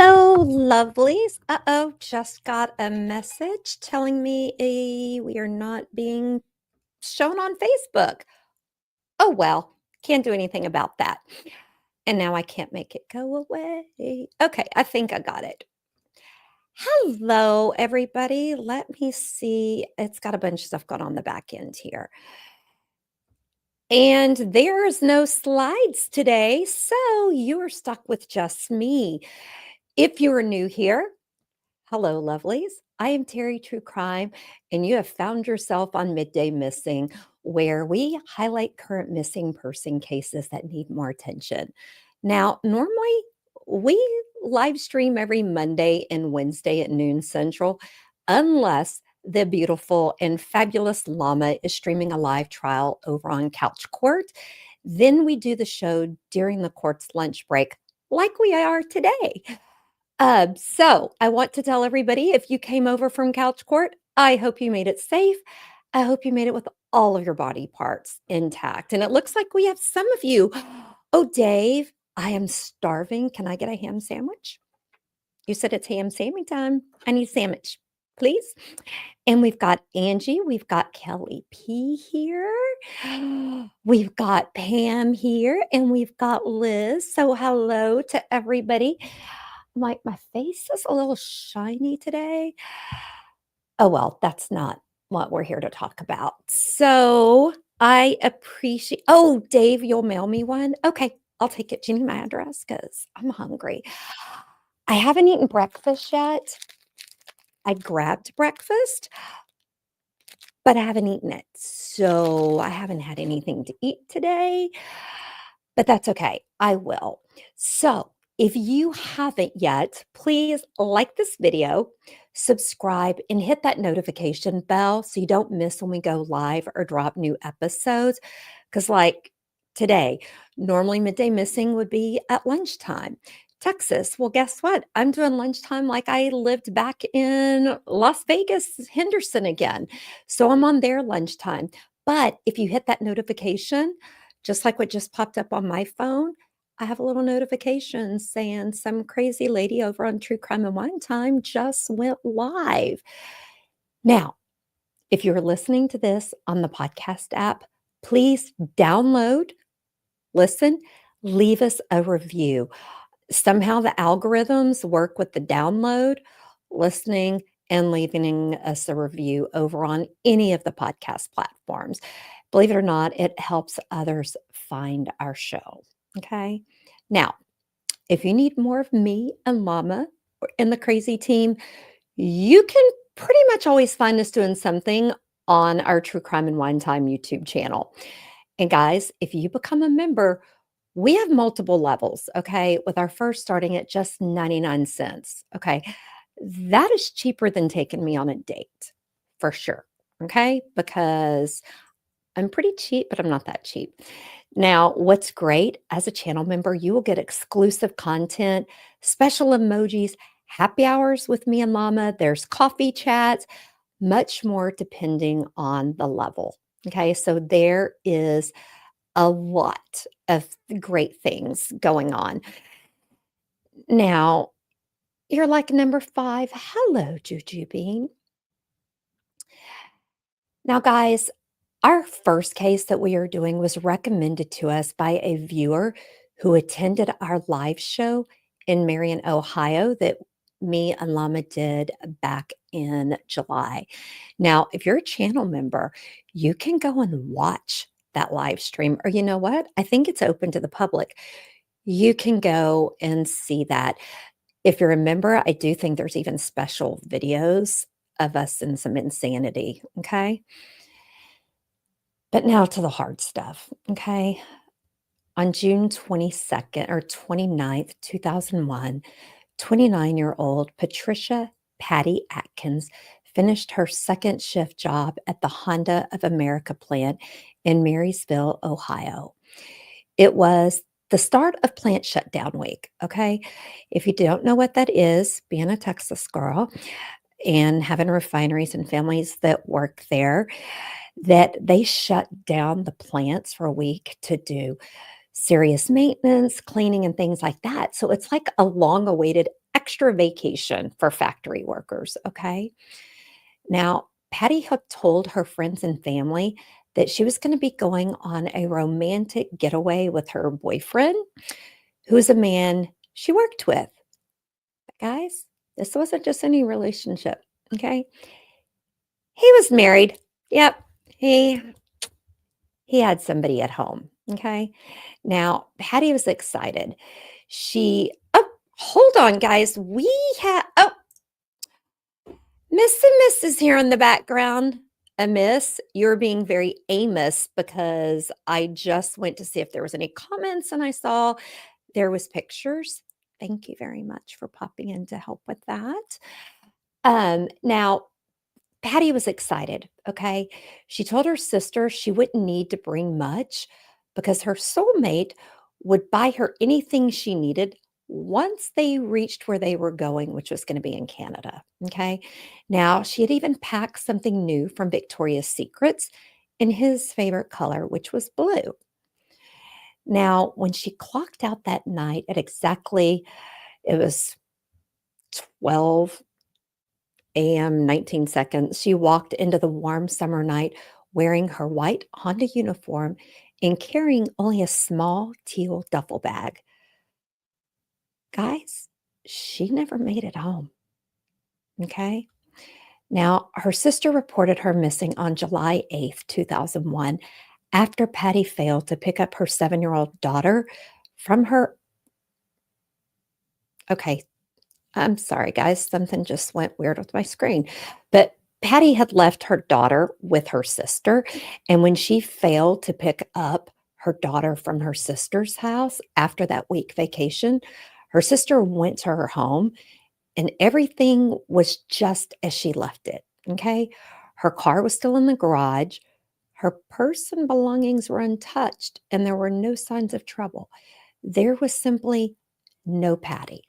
Hello, lovelies. Uh-oh, just got a message telling me we are not being shown on Facebook. Oh, well, can't do anything about that. And now I can't make it go away. Okay, I think I got it. Hello, everybody. Let me see. It's got a bunch of stuff going on the back end here. And there's no slides today, so you're stuck with just me. If you are new here, hello, lovelies. I am Teri True Crime, and you have found yourself on Midday Missing, where we highlight current missing person cases that need more attention. Now, normally we live stream every Monday and Wednesday at noon Central, unless the beautiful and fabulous Llama is streaming a live trial over on Couch Court. Then we do the show during the court's lunch break, like we are today. So I want to tell everybody, if you came over from Couch Court, I hope you made it safe. I hope you made it with all of your body parts intact. And it looks like we have some of you. Oh, Dave, I am starving. Can I get a ham sandwich? You said it's ham sandwich time. I need a sandwich, please. And we've got Angie. We've got Kelly P here. We've got Pam here. And we've got Liz. So hello to everybody. My face is a little shiny today. Oh, well, that's not what we're here to talk about. So I appreciate, oh, Dave, you'll mail me one? Okay, I'll take it. Do you need my address? Because I'm hungry. I haven't eaten breakfast yet. I grabbed breakfast, but I haven't eaten it. So I haven't had anything to eat today, but that's okay. I will. So if you haven't yet, please like this video, subscribe, and hit that notification bell so you don't miss when we go live or drop new episodes. Because like today, normally Midday Missing would be at lunchtime. Texas, well, guess what? I'm doing lunchtime like I lived back in Las Vegas, Henderson again. So I'm on their lunchtime. But if you hit that notification, just like what just popped up on my phone, I have a little notification saying some crazy lady over on True Crime and Wine Time just went live. Now, if you're listening to this on the podcast app, please download, listen, leave us a review. Somehow the algorithms work with the download, listening, and leaving us a review over on any of the podcast platforms. Believe it or not, it helps others find our show. Okay. Now, if you need more of me and Mama and the crazy team, you can pretty much always find us doing something on our True Crime and Wine Time YouTube channel. And guys, if you become a member, we have multiple levels, okay, with our first starting at just 99 cents. Okay. That is cheaper than taking me on a date for sure. Okay. Because I'm pretty cheap, but I'm not that cheap. Now, what's great as a channel member, you will get exclusive content, special emojis, happy hours with me and Llama. There's coffee chats, much more depending on the level. Okay, so there is a lot of great things going on. Now, you're like number 5. Hello, Juju Bean. Now, guys, our first case that we are doing was recommended to us by a viewer who attended our live show in Marion, Ohio, that me and Llama did back in July. Now, if you're a channel member, you can go and watch that live stream, or you know what? I think it's open to the public. You can go and see that. If you're a member, I do think there's even special videos of us in some insanity. Okay. But now to the hard stuff, okay? On June 22nd or 29th, 2001, 29-year-old Patricia Patti Adkins finished her second shift job at the Honda of America plant in Marysville, Ohio. It was the start of plant shutdown week, okay? If you don't know what that is, being a Texas girl and having refineries and families that work there, that they shut down the plants for a week to do serious maintenance, cleaning, and things like that. So it's like a long-awaited extra vacation for factory workers, okay? Now, Patty had told her friends and family that she was going to be going on a romantic getaway with her boyfriend, who's a man she worked with. But guys, this wasn't just any relationship, okay? He was married. Yep, he had somebody at home, okay? Now, Patty was excited. Hold on, guys. Miss and Miss is here in the background. A miss, you're being very Amos because I just went to see if there was any comments and I saw there was pictures. Thank you very much for popping in to help with that. Now, Patty was excited, okay? She told her sister she wouldn't need to bring much because her soulmate would buy her anything she needed once they reached where they were going, which was going to be in Canada, okay? Now, she had even packed something new from Victoria's Secrets in his favorite color, which was blue. Now, when she clocked out that night at it was 12 a.m., 19 seconds, she walked into the warm summer night wearing her white Honda uniform and carrying only a small teal duffel bag. Guys, she never made it home. Okay. Now, her sister reported her missing on July 8th, 2001, after Patty failed to pick up her 7-year-old daughter from her. Okay, I'm sorry, guys. Something just went weird with my screen. But Patty had left her daughter with her sister. And when she failed to pick up her daughter from her sister's house after that week vacation, her sister went to her home and everything was just as she left it. Okay. Her car was still in the garage. Her purse and belongings were untouched, and there were no signs of trouble. There was simply no Patty.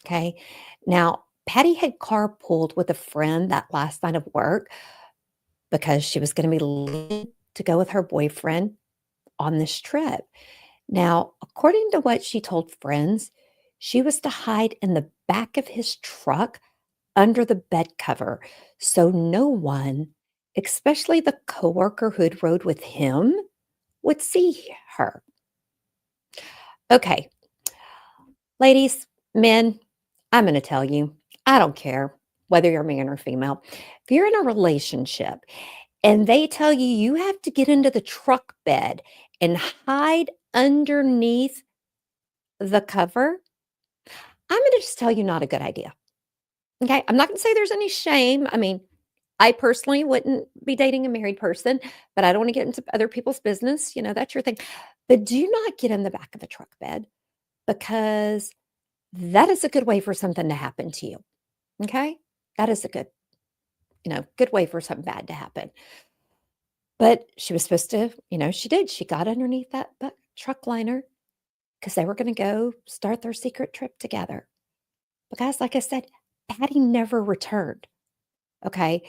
Okay. Now, Patty had carpooled with a friend that last night of work because she was going to be leaving to go with her boyfriend on this trip. Now, according to what she told friends, she was to hide in the back of his truck under the bed cover so no one, especially the coworker who had rode with him, would see her. Okay, ladies, men, I'm going to tell you, I don't care whether you're man or female. If you're in a relationship and they tell you you have to get into the truck bed and hide underneath the cover, I'm going to just tell you not a good idea. Okay. I'm not going to say there's any shame. I mean, I personally wouldn't be dating a married person, but I don't want to get into other people's business. You know, that's your thing. But do not get in the back of the truck bed because that is a good way for something to happen to you. Okay. That is a good way for something bad to happen. But she was supposed to, she did. She got underneath that truck liner because they were going to go start their secret trip together. But guys, like I said, Patty never returned. Okay.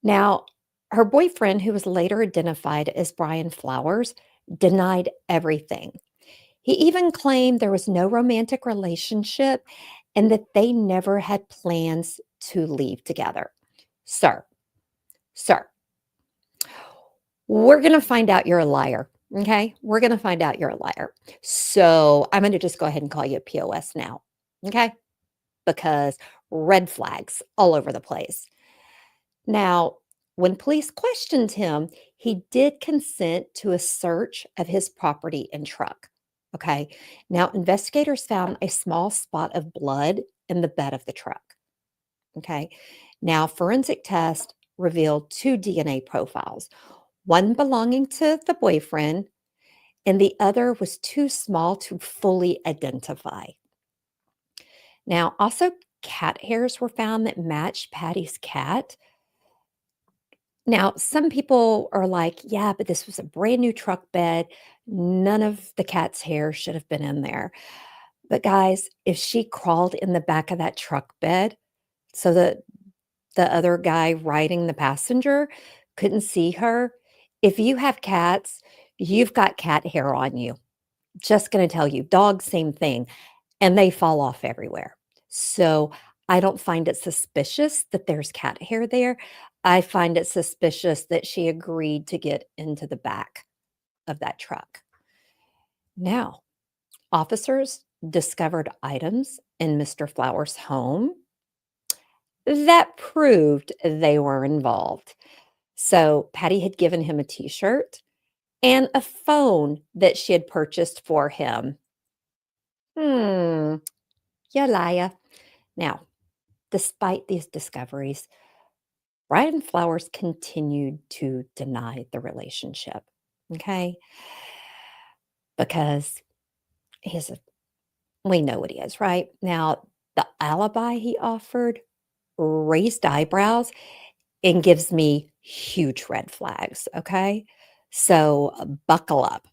Now, her boyfriend, who was later identified as Brian Flowers, denied everything. He even claimed there was no romantic relationship and that they never had plans to leave together. Sir, we're going to find out you're a liar. Okay. We're going to find out you're a liar. So I'm going to just go ahead and call you a POS now. Okay. Because red flags all over the place. Now, when police questioned him, he did consent to a search of his property and truck. Okay. Now, investigators found a small spot of blood in the bed of the truck. Okay. Now, forensic tests revealed 2 DNA profiles, one belonging to the boyfriend, and the other was too small to fully identify. Now, also, cat hairs were found that matched Patty's cat. Now, some people are like, yeah, but this was a brand new truck bed. None of the cat's hair should have been in there. But guys, if she crawled in the back of that truck bed so that the other guy riding the passenger couldn't see her, if you have cats, you've got cat hair on you. Just going to tell you, dogs, same thing, and they fall off everywhere. So I don't find it suspicious that there's cat hair there. I find it suspicious that she agreed to get into the back of that truck. Now, officers discovered items in Mr. Flowers' home that proved they were involved. So Patty had given him a t-shirt and a phone that she had purchased for him. Hmm, you liar. Now, despite these discoveries, Brian Flowers continued to deny the relationship. Okay. Because he's a, we know what he is, right? Now, the alibi he offered raised eyebrows and gives me huge red flags. Okay. So buckle up.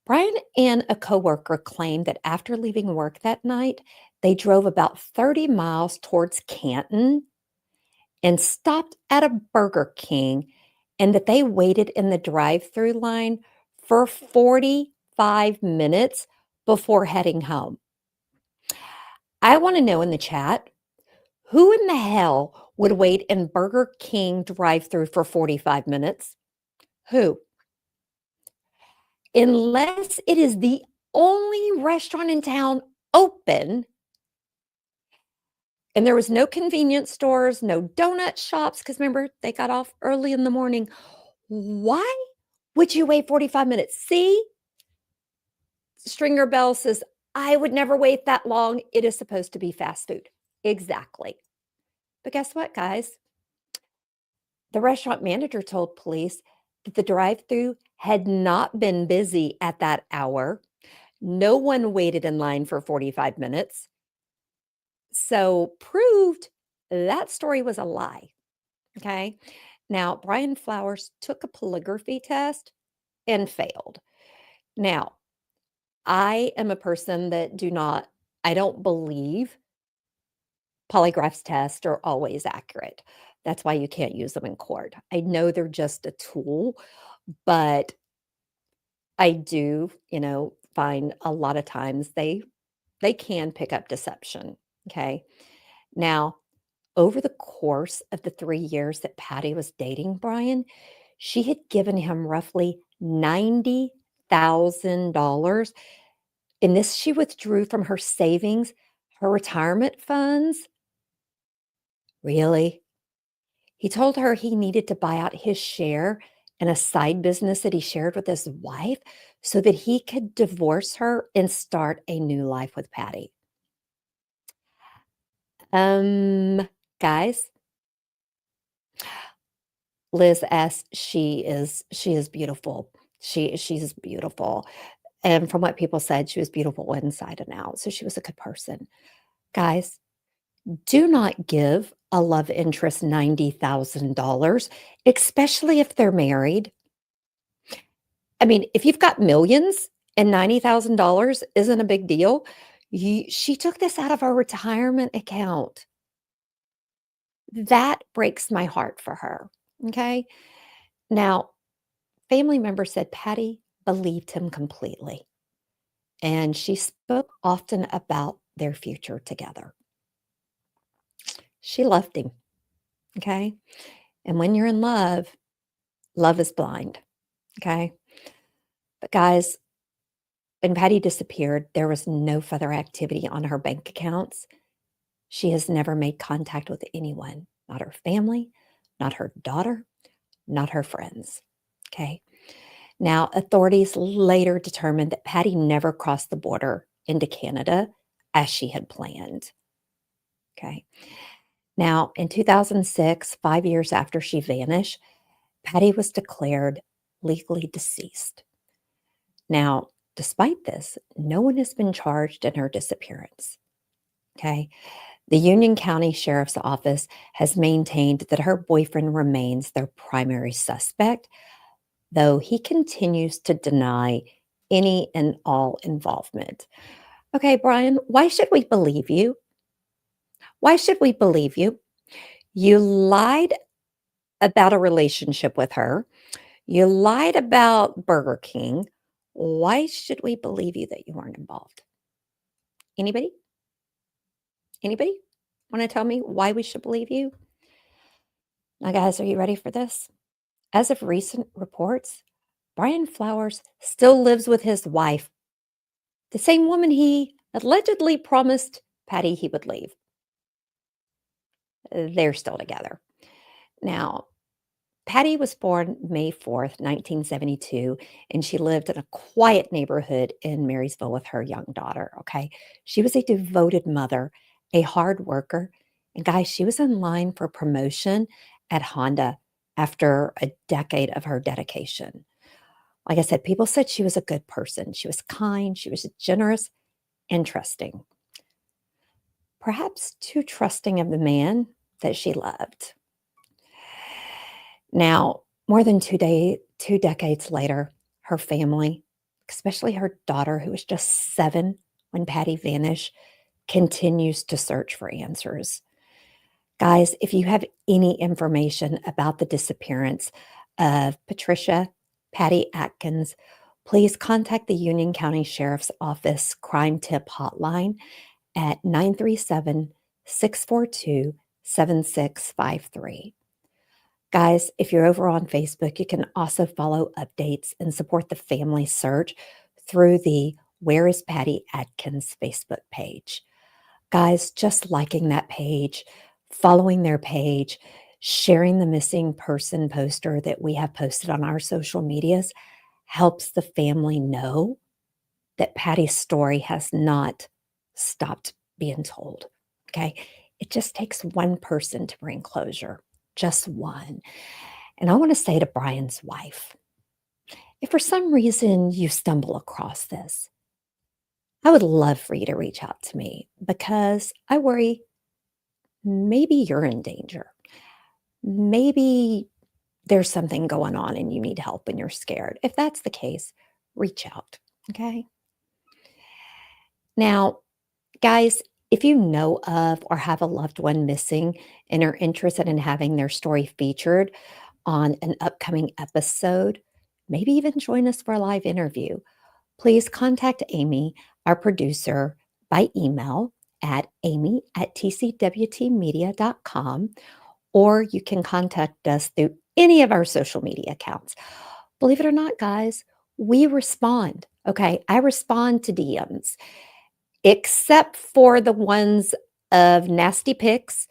Brian and a coworker claimed that after leaving work that night, they drove about 30 miles towards Canton and stopped at a Burger King and that they waited in the drive-through line for 45 minutes before heading home. I want to know in the chat, who in the hell would wait in Burger King drive-through for 45 minutes? Who? Unless it is the only restaurant in town open and there was no convenience stores, no donut shops, because remember, they got off early in the morning. Why would you wait 45 minutes? See? Stringer Bell says, I would never wait that long. It is supposed to be fast food. Exactly. But guess what, guys? The restaurant manager told police that the drive-through had not been busy at that hour. No one waited in line for 45 minutes. So proved that story was a lie. Okay. Now, Brian Flowers took a polygraphy test and failed. Now, I am a person that I don't believe polygraphs tests are always accurate. That's why you can't use them in court. I know they're just a tool, but I do, find a lot of times they can pick up deception. Okay. Now, over the course of the 3 years that Patty was dating Brian, she had given him roughly $90,000. And this she withdrew from her savings, her retirement funds. Really? He told her he needed to buy out his share in a side business that he shared with his wife so that he could divorce her and start a new life with Patty. Um, guys, Liz S, she is beautiful. She's beautiful. And from what people said, she was beautiful inside and out. So she was a good person. Guys, do not give a love interest $90,000, especially if they're married. I mean, if you've got millions and $90,000 isn't a big deal, she took this out of her retirement account. That breaks my heart for her. Okay. Now, family members said Patty believed him completely, and she spoke often about their future together. She loved him. Okay. And when you're in love, love is blind. Okay. But guys, when Patty disappeared, there was no further activity on her bank accounts. She has never made contact with anyone, not her family, not her daughter, not her friends. Okay. Now, authorities later determined that Patty never crossed the border into Canada as she had planned. Okay. Now, in 2006, 5 years after she vanished, Patty was declared legally deceased. Now, despite this, no one has been charged in her disappearance. Okay. The Union County Sheriff's Office has maintained that her boyfriend remains their primary suspect, though he continues to deny any and all involvement. Okay, Brian, why should we believe you? Why should we believe you? You lied about a relationship with her. You lied about Burger King. Why should we believe you that you weren't involved? Anybody? Anybody want to tell me why we should believe you? Now, guys, are you ready for this? As of recent reports, Brian Flowers still lives with his wife, the same woman he allegedly promised Patti he would leave. They're still together. Now, Patti was born May 4th, 1972, and she lived in a quiet neighborhood in Marysville with her young daughter. Okay. She was a devoted mother, a hard worker. And guys, she was in line for promotion at Honda after a decade of her dedication. Like I said, people said she was a good person. She was kind, she was generous and trusting. Perhaps too trusting of the man that she loved. Now, more than 2 decades later, her family, especially her daughter, who was just 7 when Patti vanished, continues to search for answers. Guys, if you have any information about the disappearance of Patricia, Patti Adkins, please contact the Union County Sheriff's Office Crime Tip Hotline at 937-642-7653. Guys, if you're over on Facebook, you can also follow updates and support the family search through the Where is Patti Adkins Facebook page. Guys, just liking that page, following their page, sharing the missing person poster that we have posted on our social medias helps the family know that Patti's story has not stopped being told. Okay. It just takes one person to bring closure, just one. And I want to say to Brian's wife, if for some reason you stumble across this, I would love for you to reach out to me because I worry maybe you're in danger. Maybe there's something going on and you need help and you're scared. If that's the case, reach out. Okay. Now, guys, if you know of or have a loved one missing and are interested in having their story featured on an upcoming episode, maybe even join us for a live interview, please contact Amy, our producer, by email at amy@tcwtmedia.com, or you can contact us through any of our social media accounts. Believe it or not, guys, we respond. Okay. I respond to DMs, except for the ones of nasty pics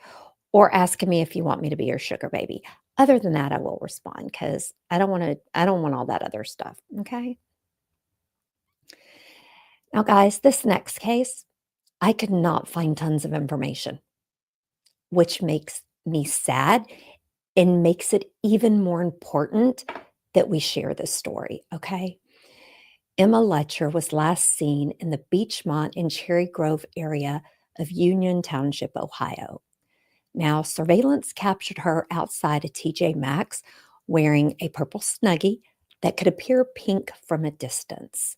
or asking me if you want me to be your sugar baby. Other than that, I will respond because I don't want all that other stuff. Okay. Now, guys, this next case, I could not find tons of information, which makes me sad and makes it even more important that we share this story. Okay. Emma Letcher was last seen in the Beechmont and Cherry Grove area of Union Township, Ohio. Now, surveillance captured her outside a TJ Maxx wearing a purple snuggie that could appear pink from a distance.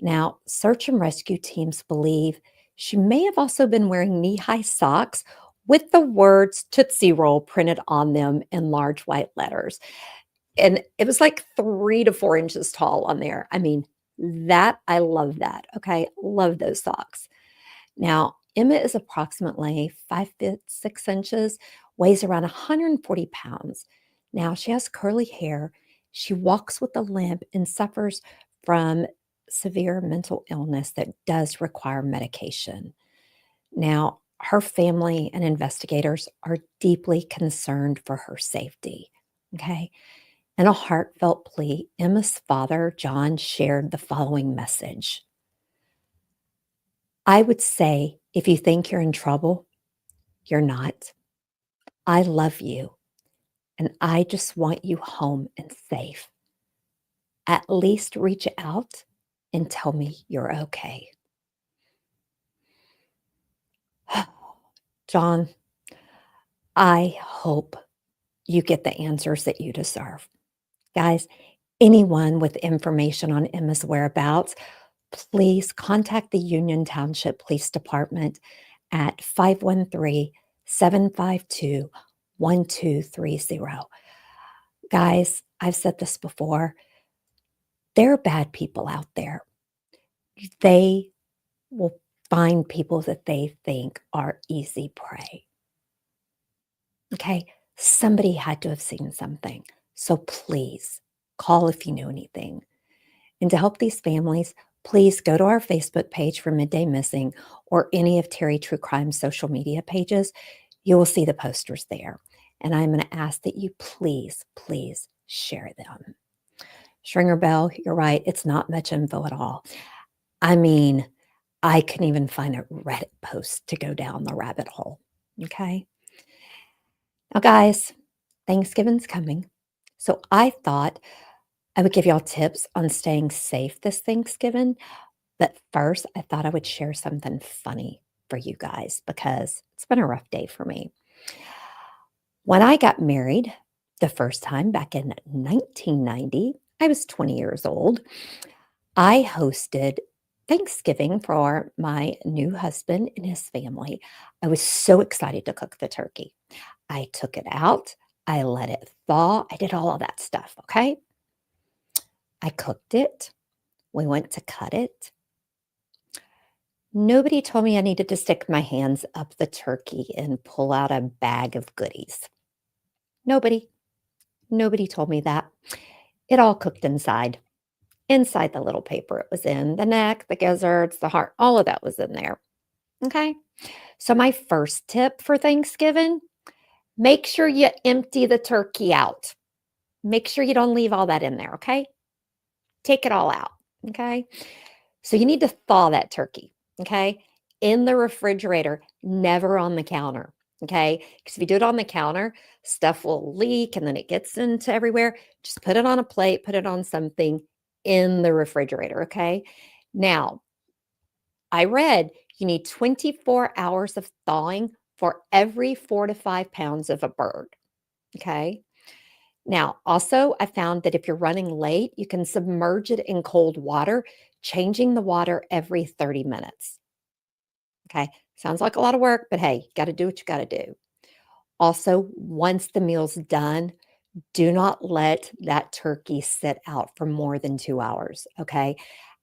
Now, search and rescue teams believe she may have also been wearing knee-high socks with the words Tootsie Roll printed on them in large white letters. And it was like 3 to 4 inches tall on there. I mean, I love that. Okay. Love those socks. Now, Emma is approximately 5 feet 6 inches, weighs around 140 pounds. Now, she has curly hair. She walks with a limp and suffers from severe mental illness that does require medication. Now, her family and investigators are deeply concerned for her safety. Okay. In a heartfelt plea, Emma's father, John, shared the following message. I would say if you think you're in trouble, you're not. I love you, and I just want you home and safe. At least reach out and tell me you're okay. John, I hope you get the answers that you deserve. Guys, anyone with information on Emma's whereabouts, please contact the Union Township Police Department at 513-752-1230. Guys, I've said this before. There are bad people out there. They will find people that they think are easy prey. Okay, somebody had to have seen something. So please call if you know anything. And to help these families, please go to our Facebook page for Midday Missing or any of Teri True Crime's social media pages. You will see the posters there. And I'm going to ask that you please, please share them. Stringer Bell, you're right. It's not much info at all. I mean, I couldn't even find a Reddit post to go down the rabbit hole. Okay. Now, guys, Thanksgiving's coming. So I thought I would give y'all tips on staying safe this Thanksgiving. But first, I thought I would share something funny for you guys because it's been a rough day for me. When I got married the first time back in 1990, I was 20 years old. I hosted Thanksgiving for my new husband and his family. I was so excited to cook the turkey. I took it out, I let it thaw, I did all of that stuff, okay? I cooked it. We went to cut it. Nobody told me I needed to stick my hands up the turkey and pull out a bag of goodies. Nobody. Nobody told me that. It all cooked inside the little paper it was in. The neck, the gizzards, the heart, all of that was in there. Okay. So my first tip for Thanksgiving, make sure you empty the turkey out. Make sure you don't leave all that in there. Okay. Take it all out. Okay. So you need to thaw that turkey. Okay. In the refrigerator, never on the counter. Okay. Because if you do it on the counter, stuff will leak and then it gets into everywhere. Just put it on a plate, put it on something in the refrigerator. Okay. Now, I read you need 24 hours of thawing for every 4 to 5 pounds of a bird. Okay. Now, also, I found that if you're running late, you can submerge it in cold water, changing the water every 30 minutes. Okay. Sounds like a lot of work, but hey, got to do what you got to do. Also, once the meal's done, do not let that turkey sit out for more than 2 hours. Okay.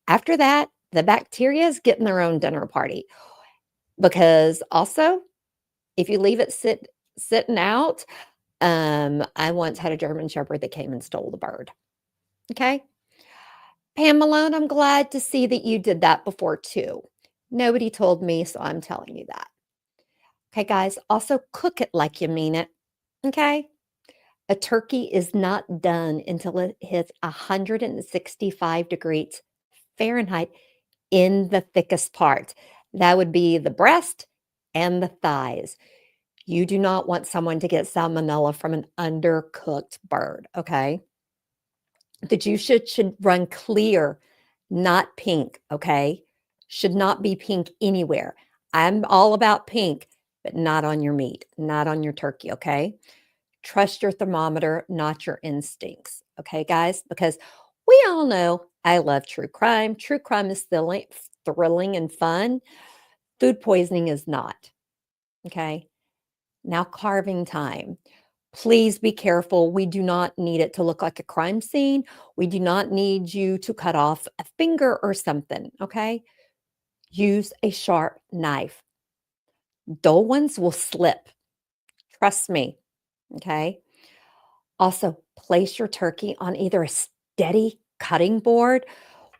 After that, the bacteria is getting their own dinner party because also, if you leave it sitting out, I once had a German Shepherd that came and stole the bird. Okay. Pam Malone, I'm glad to see that you did that before too. Nobody told me, so I'm telling you that. Okay, guys, also cook it like you mean it. Okay. A turkey is not done until it hits 165 degrees Fahrenheit in the thickest part. That would be the breast and the thighs. You do not want someone to get salmonella from an undercooked bird, okay? The juice should run clear, not pink, okay? Should not be pink anywhere. I'm all about pink, but not on your meat, not on your turkey, okay? Trust your thermometer, not your instincts, okay, guys? Because we all know I love true crime. True crime is thrilling and fun. Food poisoning is not, okay? Now, carving time. Please be careful. We do not need it to look like a crime scene. We do not need you to cut off a finger or something, okay? Use a sharp knife. Dull ones will slip. Trust me, okay? Also, place your turkey on either a steady cutting board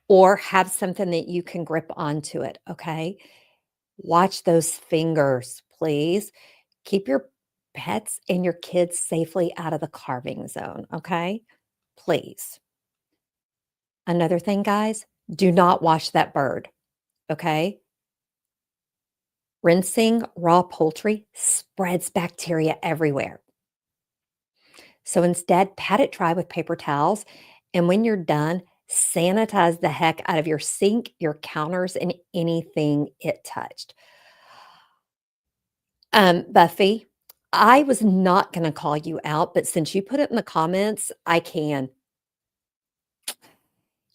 or have something that you can grip onto it, okay? Watch those fingers, please. Keep your pets and your kids safely out of the carving zone, okay? Please. Another thing, guys, do not wash that bird, okay? Rinsing raw poultry spreads bacteria everywhere. So instead, pat it dry with paper towels. And when you're done, sanitize the heck out of your sink, your counters, and anything it touched. Buffy, I was not going to call you out, but since you put it in the comments, I can.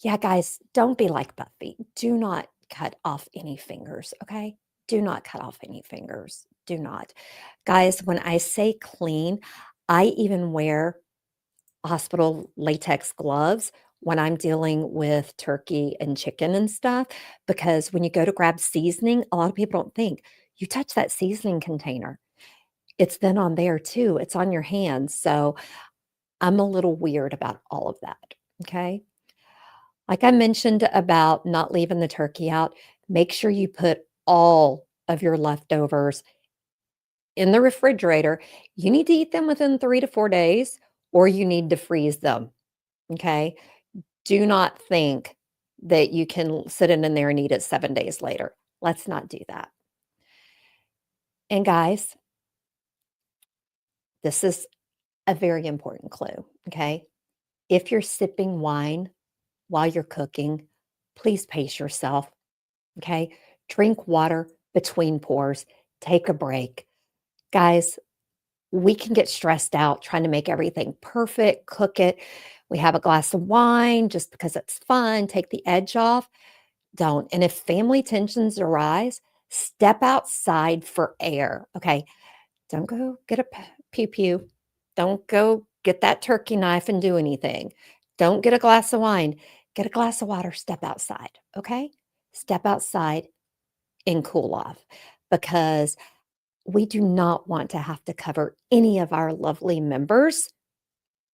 Yeah, guys, don't be like Buffy. Do not cut off any fingers, okay? Do not cut off any fingers. Do not. Guys, when I say clean, I even wear hospital latex gloves when I'm dealing with turkey and chicken and stuff, because when you go to grab seasoning, a lot of people don't think you touch that seasoning container. It's then on there too. It's on your hands. So I'm a little weird about all of that. Okay. Like I mentioned about not leaving the turkey out, make sure you put all of your leftovers in the refrigerator. You need to eat them within 3 to 4 days, or you need to freeze them. Okay. Do not think that you can sit it in there and eat it 7 days later. Let's not do that. And guys, this is a very important clue. Okay. If you're sipping wine while you're cooking, please pace yourself. Okay. Drink water between pours, take a break. Guys, we can get stressed out trying to make everything perfect, cook it. We have a glass of wine just because it's fun, take the edge off. Don't. And if family tensions arise, step outside for air. Okay. Don't go get a pew pew. Don't go get that turkey knife and do anything. Don't get a glass of wine. Get a glass of water. Step outside. Okay. Step outside and cool off, because we do not want to have to cover any of our lovely members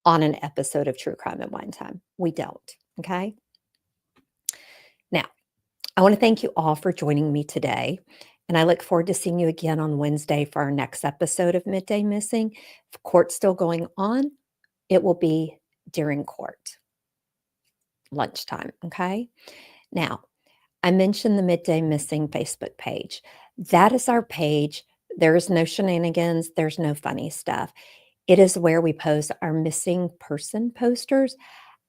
on an episode of True Crime and Wine Time. We don't. Okay. Now, I want to thank you all for joining me today. And I look forward to seeing you again on Wednesday for our next episode of Midday Missing. If court's still going on, it will be during court, lunchtime. Okay. Now, I mentioned the Midday Missing Facebook page. That is our page. There is no shenanigans. There's no funny stuff. It is where we post our missing person posters,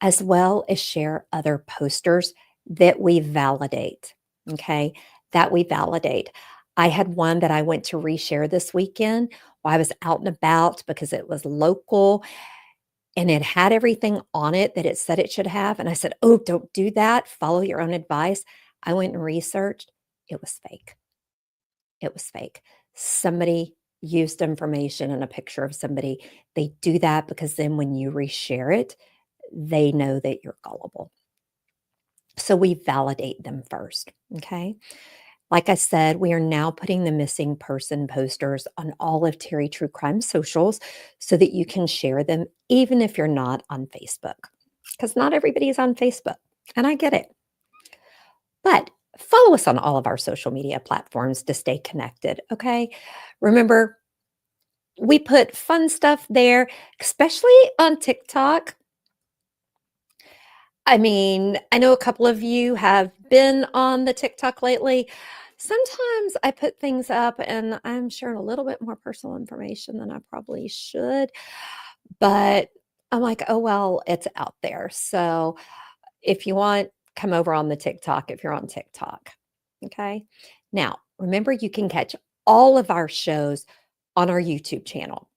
as well as share other posters that we validate. Okay. That we validate. I had one that I went to reshare this weekend while I was out and about because it was local and it had everything on it that it said it should have. And I said, oh, don't do that. Follow your own advice. I went and researched. It was fake. It was fake. Somebody used information and a picture of somebody. They do that because then when you reshare it, they know that you're gullible. So we validate them first. Okay. Like I said, we are now putting the missing person posters on all of Teri True Crime socials so that you can share them, even if you're not on Facebook, because not everybody is on Facebook. And I get it. But follow us on all of our social media platforms to stay connected. Okay. Remember, we put fun stuff there, especially on TikTok. I mean, I know a couple of you have been on the TikTok lately. Sometimes I put things up and I'm sharing a little bit more personal information than I probably should, but I'm like, oh, well, it's out there. So if you want, come over on the TikTok if you're on TikTok. Okay. Now, remember, you can catch all of our shows on our YouTube channel.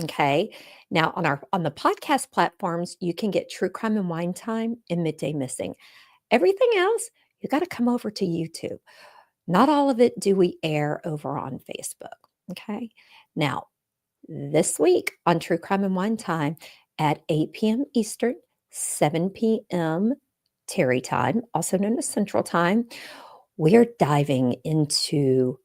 Okay. Now on the podcast platforms, you can get True Crime and Wine Time and Midday Missing. Everything else, you got to come over to YouTube. Not all of it do we air over on Facebook. Okay. Now, this week on True Crime and Wine Time at 8 p.m. Eastern, 7 p.m. Terry time, also known as Central Time, we are diving into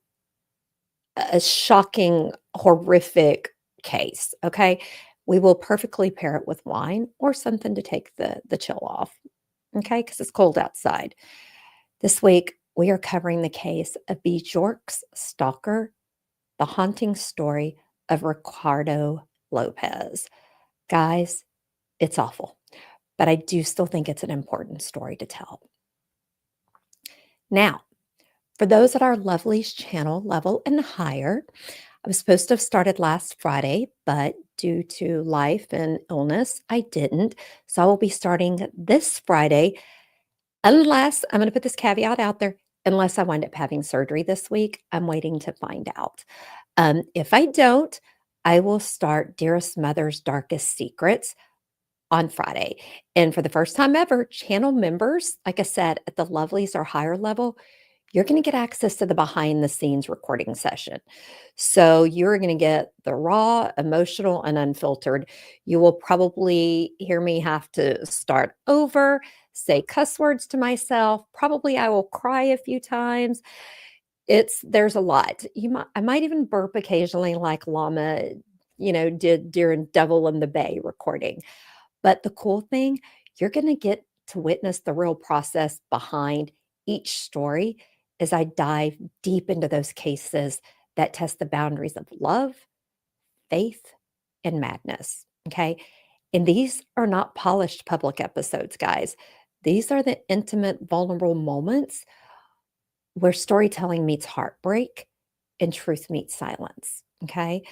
a shocking, horrific case. Okay. We will perfectly pair it with wine or something to take the chill off. Okay. Because it's cold outside. This week, we are covering the case of Bjork's stalker, the haunting story of Ricardo Lopez. Guys, it's awful, but I do still think it's an important story to tell. Now, for those at our Lovelies channel level and higher, I was supposed to have started last Friday, but due to life and illness, I didn't. So I will be starting this Friday, unless I'm going to put this caveat out there, unless I wind up having surgery this week. I'm waiting to find out. If I don't, I will start Dearest Mother's Darkest Secrets on Friday. And for the first time ever, channel members, like I said, at the Lovelies or higher level, you're going to get access to the behind the scenes recording session. So you're going to get the raw, emotional, and unfiltered. You will probably hear me have to start over, say cuss words to myself. Probably I will cry a few times. There's a lot. I might even burp occasionally like Llama, did during Devil in the Bay recording. But the cool thing, you're going to get to witness the real process behind each story as I dive deep into those cases that test the boundaries of love, faith, and madness. Okay. And these are not polished public episodes, guys. These are the intimate, vulnerable moments where storytelling meets heartbreak and truth meets silence. Okay.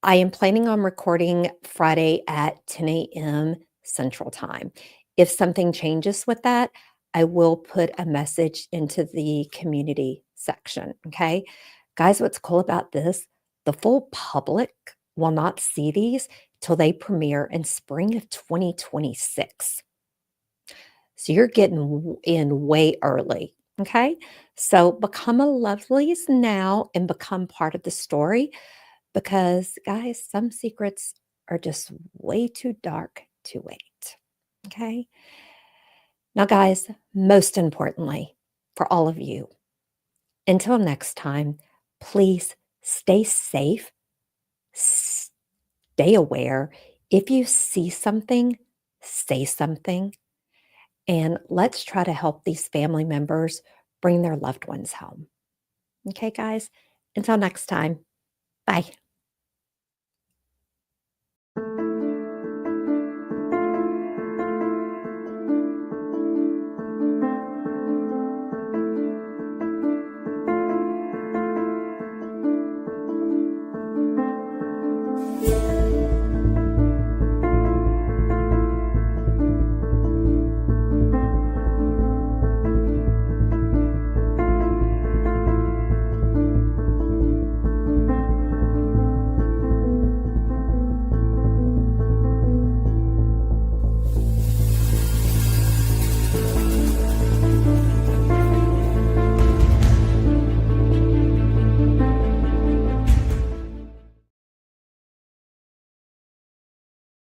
I am planning on recording Friday at 10 a.m. Central Time. If something changes with that, I will put a message into the community section. Okay. Guys, what's cool about this? The full public will not see these till they premiere in spring of 2026. So you're getting in way early. Okay. So become a Lovelies now and become part of the story because, guys, some secrets are just way too dark to wait. Okay. Now, guys, most importantly, for all of you, until next time, please stay safe, stay aware. If you see something, say something. And let's try to help these family members bring their loved ones home. Okay, guys? Until next time, bye.